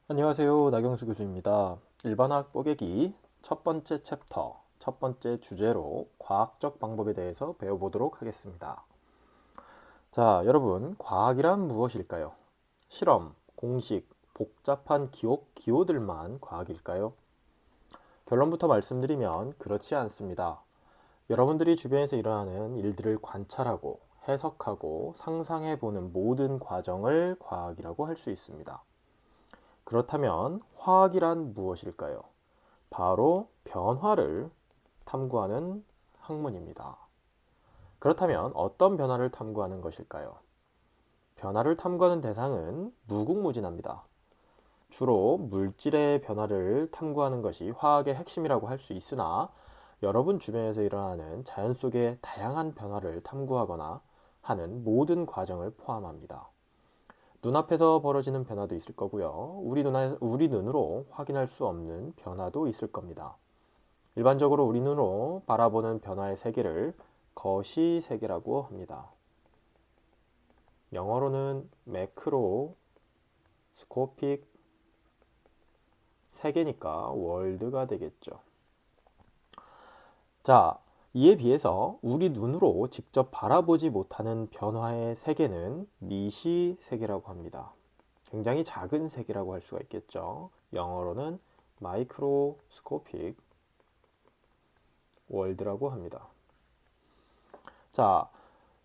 안녕하세요. 나경수 교수입니다. 일반화학 뽀개기 첫 번째 챕터, 첫 번째 주제로 과학적 방법에 대해서 배워보도록 하겠습니다. 자, 여러분, 과학이란 무엇일까요? 실험, 공식, 복잡한 기호들만 과학일까요? 결론부터 말씀드리면 그렇지 않습니다. 여러분들이 주변에서 일어나는 일들을 관찰하고 해석하고 상상해보는 모든 과정을 과학이라고 할 수 있습니다. 그렇다면 화학이란 무엇일까요? 바로 변화를 탐구하는 학문입니다. 그렇다면 어떤 변화를 탐구하는 것일까요? 변화를 탐구하는 대상은 무궁무진합니다. 주로 물질의 변화를 탐구하는 것이 화학의 핵심이라고 할 수 있으나 여러분 주변에서 일어나는 자연 속의 다양한 변화를 탐구하거나 하는 모든 과정을 포함합니다. 눈앞에서 벌어지는 변화도 있을 거고요. 우리 눈으로 확인할 수 없는 변화도 있을 겁니다. 일반적으로 우리 눈으로 바라보는 변화의 세계를 거시세계라고 합니다. 영어로는 매크로스코픽 세계니까 월드가 되겠죠. 자, 이에 비해서 우리 눈으로 직접 바라보지 못하는 변화의 세계는 미시세계라고 합니다. 굉장히 작은 세계라고 할 수가 있겠죠. 영어로는 마이크로스코픽 월드라고 합니다. 자,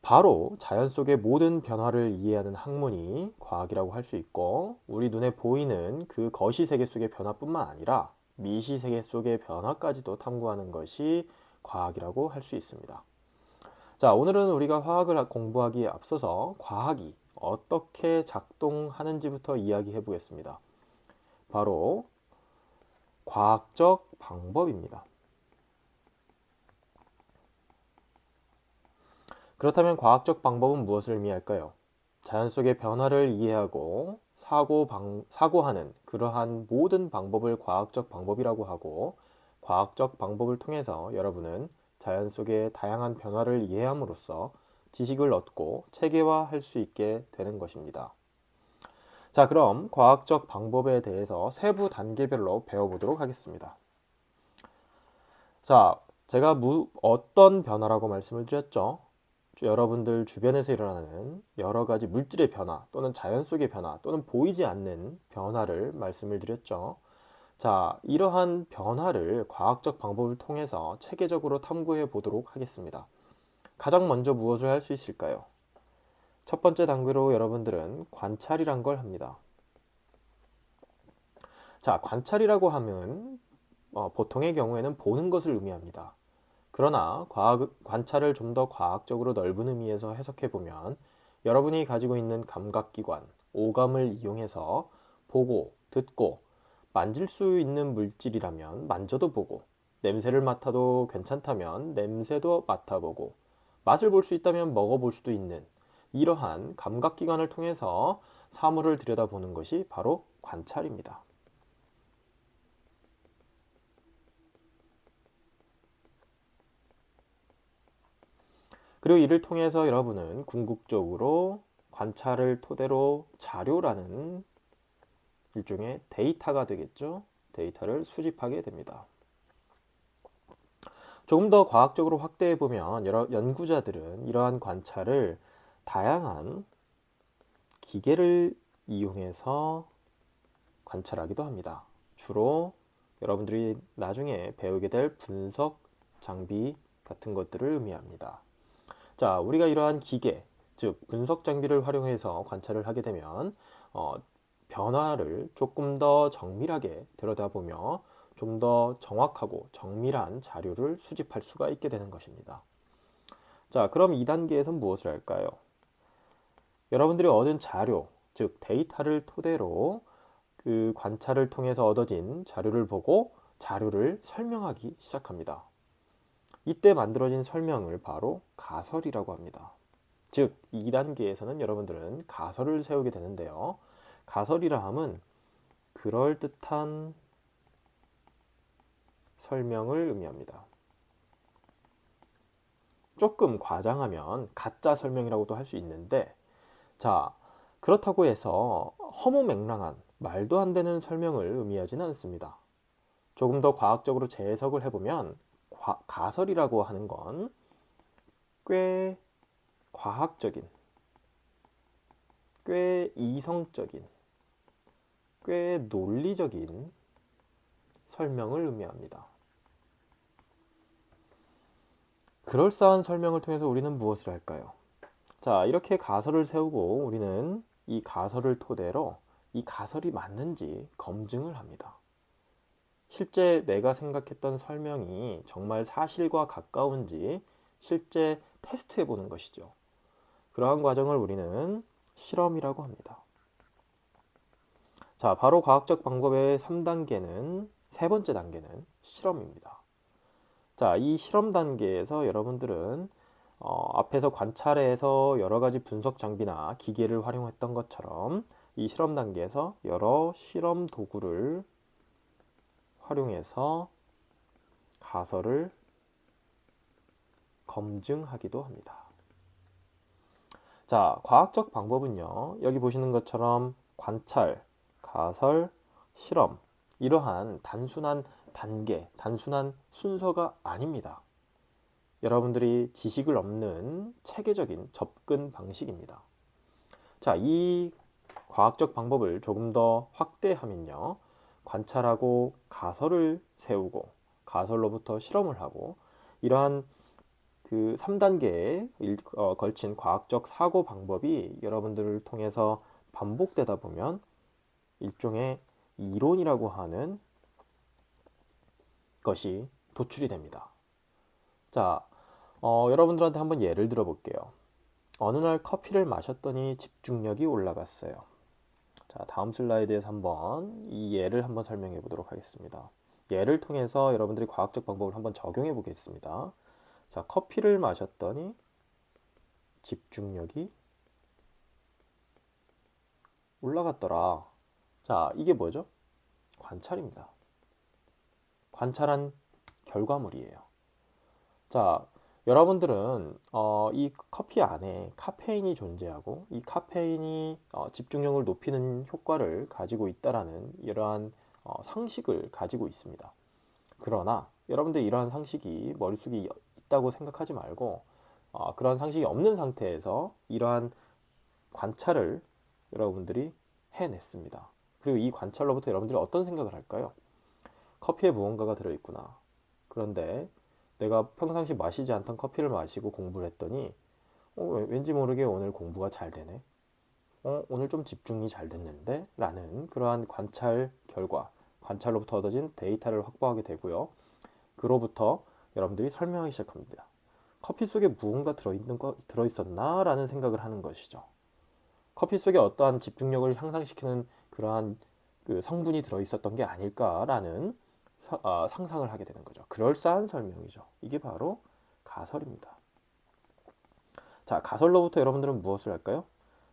바로 자연 속의 모든 변화를 이해하는 학문이 과학이라고 할 수 있고, 우리 눈에 보이는 그 거시세계 속의 변화뿐만 아니라 미시세계 속의 변화까지도 탐구하는 것이 과학이라고 할 수 있습니다. 자, 오늘은 우리가 화학을 공부하기에 앞서서 과학이 어떻게 작동하는지부터 이야기해 보겠습니다. 바로 과학적 방법입니다. 그렇다면 과학적 방법은 무엇을 의미할까요? 자연 속의 변화를 이해하고 사고하는 그러한 모든 방법을 과학적 방법이라고 하고, 과학적 방법을 통해서 여러분은 자연 속의 다양한 변화를 이해함으로써 지식을 얻고 체계화할 수 있게 되는 것입니다. 자, 그럼 과학적 방법에 대해서 세부 단계별로 배워보도록 하겠습니다. 자, 제가 어떤 변화라고 말씀을 드렸죠? 여러분들 주변에서 일어나는 여러 가지 물질의 변화 또는 자연 속의 변화 또는 보이지 않는 변화를 말씀을 드렸죠. 자, 이러한 변화를 과학적 방법을 통해서 체계적으로 탐구해 보도록 하겠습니다. 가장 먼저 무엇을 할 수 있을까요? 첫 번째 단계로 여러분들은 관찰이란 걸 합니다. 자, 관찰이라고 하면 보통의 경우에는 보는 것을 의미합니다. 그러나 관찰을 좀 더 과학적으로 넓은 의미에서 해석해 보면 여러분이 가지고 있는 감각기관, 오감을 이용해서 보고, 듣고, 만질 수 있는 물질이라면 만져도 보고, 냄새를 맡아도 괜찮다면 냄새도 맡아보고, 맛을 볼 수 있다면 먹어볼 수도 있는 이러한 감각기관을 통해서 사물을 들여다보는 것이 바로 관찰입니다. 그리고 이를 통해서 여러분은 궁극적으로 관찰을 토대로 자료라는 일종의 데이터가 되겠죠. 데이터를 수집하게 됩니다. 조금 더 과학적으로 확대해 보면 여러 연구자들은 이러한 관찰을 다양한 기계를 이용해서 관찰하기도 합니다. 주로 여러분들이 나중에 배우게 될 분석 장비 같은 것들을 의미합니다. 자, 우리가 이러한 기계, 즉 분석 장비를 활용해서 관찰을 하게 되면 변화를 조금 더 정밀하게 들여다보며 좀 더 정확하고 정밀한 자료를 수집할 수가 있게 되는 것입니다. 자, 그럼 2단계에서 무엇을 할까요? 여러분들이 얻은 자료, 즉 데이터를 토대로 그 관찰을 통해서 얻어진 자료를 보고 자료를 설명하기 시작합니다. 이때 만들어진 설명을 바로 가설이라고 합니다. 즉 2단계에서는 여러분들은 가설을 세우게 되는데요. 가설이라 함은 그럴듯한 설명을 의미합니다. 조금 과장하면 가짜 설명이라고도 할 수 있는데, 자, 그렇다고 해서 허무맹랑한 말도 안 되는 설명을 의미하지는 않습니다. 조금 더 과학적으로 재해석을 해보면 가설이라고 하는 건 꽤 과학적인, 꽤 이성적인, 꽤 논리적인 설명을 의미합니다. 그럴싸한 설명을 통해서 우리는 무엇을 할까요? 자, 이렇게 가설을 세우고 우리는 이 가설을 토대로 이 가설이 맞는지 검증을 합니다. 실제 내가 생각했던 설명이 정말 사실과 가까운지 실제 테스트해 보는 것이죠. 그러한 과정을 우리는 실험이라고 합니다. 자, 바로 과학적 방법의 3단계는, 세 번째 단계는 실험입니다. 자, 이 실험 단계에서 여러분들은 앞에서 관찰해서 여러 가지 분석 장비나 기계를 활용했던 것처럼 이 실험 단계에서 여러 실험 도구를 활용해서 가설을 검증하기도 합니다. 자, 과학적 방법은요, 여기 보시는 것처럼 관찰, 가설, 실험, 이러한 단순한 단계, 단순한 순서가 아닙니다. 여러분들이 지식을 얻는 체계적인 접근 방식입니다. 자, 이 과학적 방법을 조금 더 확대하면요, 관찰하고 가설을 세우고 가설로부터 실험을 하고 이러한 그 3단계에 걸친 과학적 사고 방법이 여러분들을 통해서 반복되다 보면 일종의 이론이라고 하는 것이 도출이 됩니다. 자, 여러분들한테 한번 예를 들어 볼게요. 어느 날 커피를 마셨더니 집중력이 올라갔어요. 자, 다음 슬라이드에서 한번 이 예를 한번 설명해 보도록 하겠습니다. 예를 통해서 여러분들이 과학적 방법을 한번 적용해 보겠습니다. 자, 커피를 마셨더니 집중력이 올라갔더라. 자, 이게 뭐죠? 관찰입니다. 관찰한 결과물이에요. 자, 여러분들은 이 커피 안에 카페인이 존재하고 이 카페인이 집중력을 높이는 효과를 가지고 있다라는 이러한 상식을 가지고 있습니다. 그러나 여러분들 이러한 상식이 머릿속에 있다고 생각하지 말고 그러한 상식이 없는 상태에서 이러한 관찰을 여러분들이 해냈습니다. 그리고 이 관찰로부터 여러분들이 어떤 생각을 할까요? 커피에 무언가가 들어있구나. 그런데 내가 평상시 마시지 않던 커피를 마시고 공부를 했더니 왠지 모르게 오늘 공부가 잘 되네. 오늘 좀 집중이 잘 됐는데? 라는 그러한 관찰 결과, 관찰로부터 얻어진 데이터를 확보하게 되고요. 그로부터 여러분들이 설명하기 시작합니다. 커피 속에 무언가 들어있었나? 라는 생각을 하는 것이죠. 커피 속에 어떠한 집중력을 향상시키는 그러한 그 성분이 들어있었던 게 아닐까라는 상상을 하게 되는 거죠. 그럴싸한 설명이죠. 이게 바로 가설입니다. 자, 가설로부터 여러분들은 무엇을 할까요?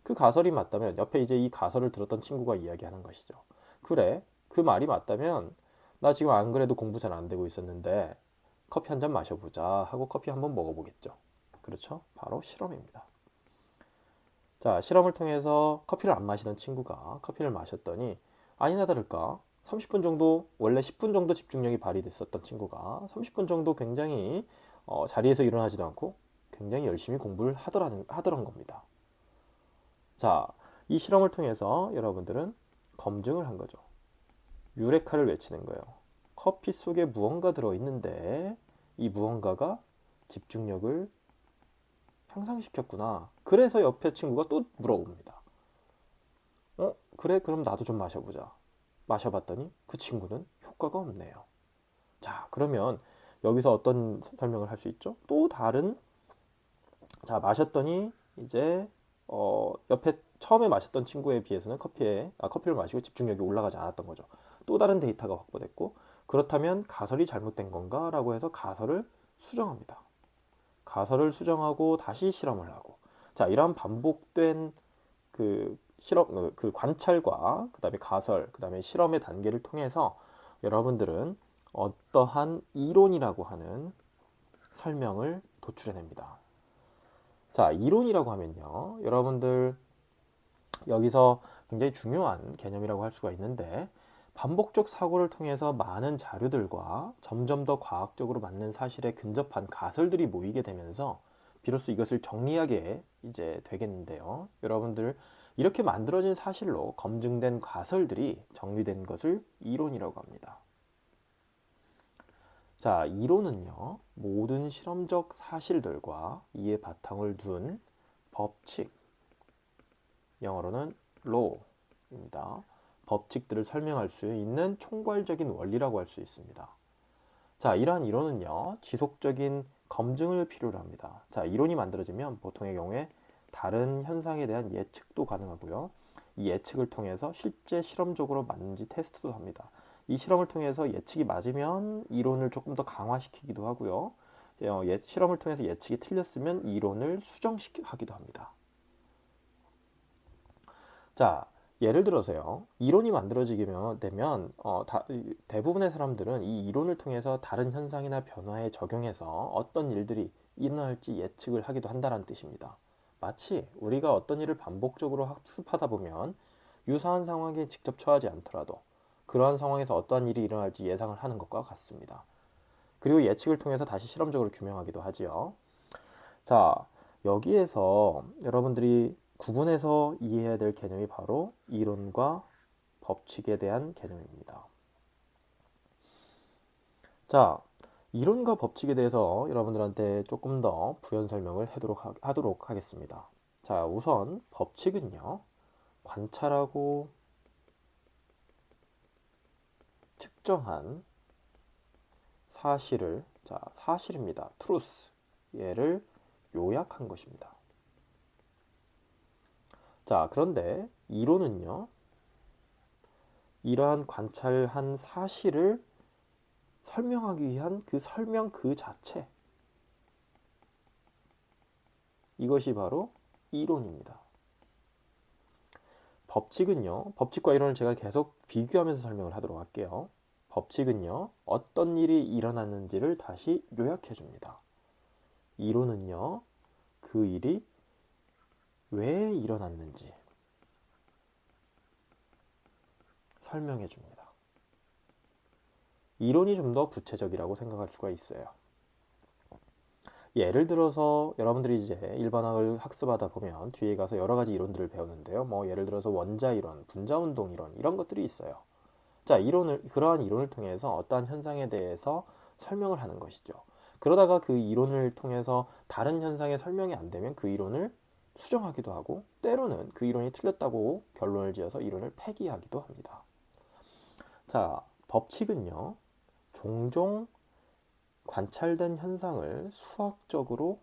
그 가설이 맞다면 옆에 이제 이 가설을 들었던 친구가 이야기하는 것이죠. 그래, 그 말이 맞다면 나 지금 안 그래도 공부 잘 안 되고 있었는데 커피 한 잔 마셔보자 하고 커피 한번 먹어보겠죠. 그렇죠? 바로 실험입니다. 자, 실험을 통해서 커피를 안 마시던 친구가 커피를 마셨더니 아니나 다를까 30분 정도, 원래 10분 정도 집중력이 발휘됐었던 친구가 30분 정도 굉장히 자리에서 일어나지도 않고 굉장히 열심히 공부를 하더란 겁니다. 자, 이 실험을 통해서 여러분들은 검증을 한 거죠. 유레카를 외치는 거예요. 커피 속에 무언가 들어있는데 이 무언가가 집중력을 향상시켰구나. 그래서 옆에 친구가 또 물어봅니다. 그래? 그럼 나도 좀 마셔보자. 마셔봤더니 그 친구는 효과가 없네요. 자, 그러면 여기서 어떤 설명을 할 수 있죠? 또 다른, 자, 마셨더니 이제 옆에 처음에 마셨던 친구에 비해서는 커피를 마시고 집중력이 올라가지 않았던 거죠. 또 다른 데이터가 확보됐고, 그렇다면 가설이 잘못된 건가? 라고 해서 가설을 수정합니다. 가설을 수정하고 다시 실험을 하고. 자, 이러한 반복된 그 실험, 그 관찰과 그다음에 가설, 그다음에 실험의 단계를 통해서 여러분들은 어떠한 이론이라고 하는 설명을 도출해냅니다. 자, 이론이라고 하면요, 여러분들 여기서 굉장히 중요한 개념이라고 할 수가 있는데, 반복적 사고를 통해서 많은 자료들과 점점 더 과학적으로 맞는 사실에 근접한 가설들이 모이게 되면서 비로소 이것을 정리하게 이제 되겠는데요. 여러분들, 이렇게 만들어진 사실로 검증된 가설들이 정리된 것을 이론이라고 합니다. 자, 이론은요, 모든 실험적 사실들과 이에 바탕을 둔 법칙, 영어로는 law입니다. 법칙들을 설명할 수 있는 총괄적인 원리라고 할 수 있습니다. 자, 이러한 이론은요, 지속적인 검증을 필요로 합니다. 자, 이론이 만들어지면 보통의 경우에 다른 현상에 대한 예측도 가능하고요. 이 예측을 통해서 실제 실험적으로 맞는지 테스트도 합니다. 이 실험을 통해서 예측이 맞으면 이론을 조금 더 강화시키기도 하고요. 실험을 통해서 예측이 틀렸으면 이론을 수정하기도 합니다. 자, 예를 들어서요. 이론이 만들어지게 되면 대부분의 사람들은 이 이론을 통해서 다른 현상이나 변화에 적용해서 어떤 일들이 일어날지 예측을 하기도 한다는 뜻입니다. 마치 우리가 어떤 일을 반복적으로 학습하다 보면 유사한 상황에 직접 처하지 않더라도 그러한 상황에서 어떠한 일이 일어날지 예상을 하는 것과 같습니다. 그리고 예측을 통해서 다시 실험적으로 규명하기도 하지요. 자, 여기에서 여러분들이 구분해서 이해해야 될 개념이 바로 이론과 법칙에 대한 개념입니다. 자, 이론과 법칙에 대해서 여러분들한테 조금 더 부연 설명을 하도록 하겠습니다. 자, 우선 법칙은요, 관찰하고 측정한 사실을, 자, 사실입니다. truth, 얘를 요약한 것입니다. 자, 그런데 이론은요, 이러한 관찰한 사실을 설명하기 위한 그 설명 그 자체, 이것이 바로 이론입니다. 법칙은요, 법칙과 이론을 제가 계속 비교하면서 설명을 하도록 할게요. 법칙은요, 어떤 일이 일어났는지를 다시 요약해 줍니다. 이론은요, 그 일이 왜 일어났는지 설명해 줍니다. 이론이 좀 더 구체적이라고 생각할 수가 있어요. 예를 들어서 여러분들이 이제 일반학을 학습하다 보면 뒤에 가서 여러 가지 이론들을 배우는데요. 뭐 예를 들어서 원자 이론, 분자 운동 이론 이런 것들이 있어요. 자, 그러한 이론을 통해서 어떠한 현상에 대해서 설명을 하는 것이죠. 그러다가 그 이론을 통해서 다른 현상에 설명이 안 되면 그 이론을 수정하기도 하고 때로는 그 이론이 틀렸다고 결론을 지어서 이론을 폐기하기도 합니다. 자, 법칙은요, 종종 관찰된 현상을 수학적으로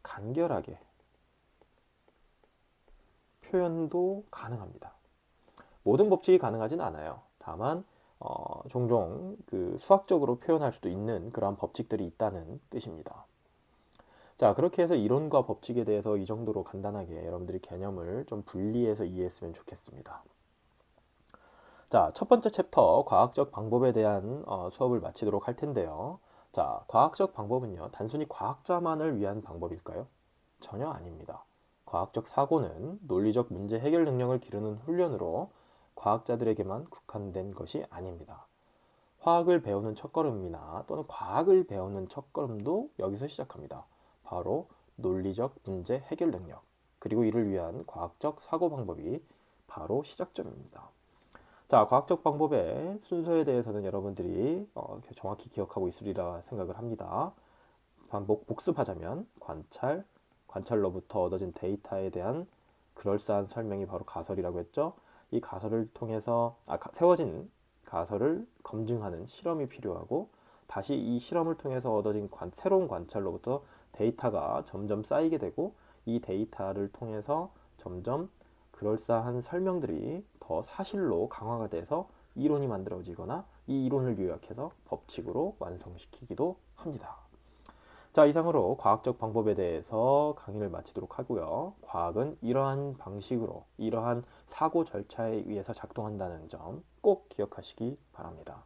간결하게 표현도 가능합니다. 모든 법칙이 가능하진 않아요. 다만 종종 그 수학적으로 표현할 수도 있는 그러한 법칙들이 있다는 뜻입니다. 자, 그렇게 해서 이론과 법칙에 대해서 이 정도로 간단하게 여러분들이 개념을 좀 분리해서 이해했으면 좋겠습니다. 자, 첫 번째 챕터 과학적 방법에 대한 수업을 마치도록 할 텐데요. 자, 과학적 방법은요, 단순히 과학자만을 위한 방법일까요? 전혀 아닙니다. 과학적 사고는 논리적 문제 해결 능력을 기르는 훈련으로 과학자들에게만 국한된 것이 아닙니다. 화학을 배우는 첫걸음이나 또는 과학을 배우는 첫걸음도 여기서 시작합니다. 바로 논리적 문제 해결 능력, 그리고 이를 위한 과학적 사고 방법이 바로 시작점입니다. 자, 과학적 방법의 순서에 대해서는 여러분들이 정확히 기억하고 있으리라 생각을 합니다. 복습하자면 관찰로부터 얻어진 데이터에 대한 그럴싸한 설명이 바로 가설이라고 했죠. 이 가설을 통해서 세워진 가설을 검증하는 실험이 필요하고, 다시 이 실험을 통해서 얻어진 새로운 관찰로부터 데이터가 점점 쌓이게 되고, 이 데이터를 통해서 점점 그럴싸한 설명들이 더 사실로 강화가 돼서 이론이 만들어지거나 이 이론을 요약해서 법칙으로 완성시키기도 합니다. 자, 이상으로 과학적 방법에 대해서 강의를 마치도록 하고요. 과학은 이러한 방식으로, 이러한 사고 절차에 의해서 작동한다는 점 꼭 기억하시기 바랍니다.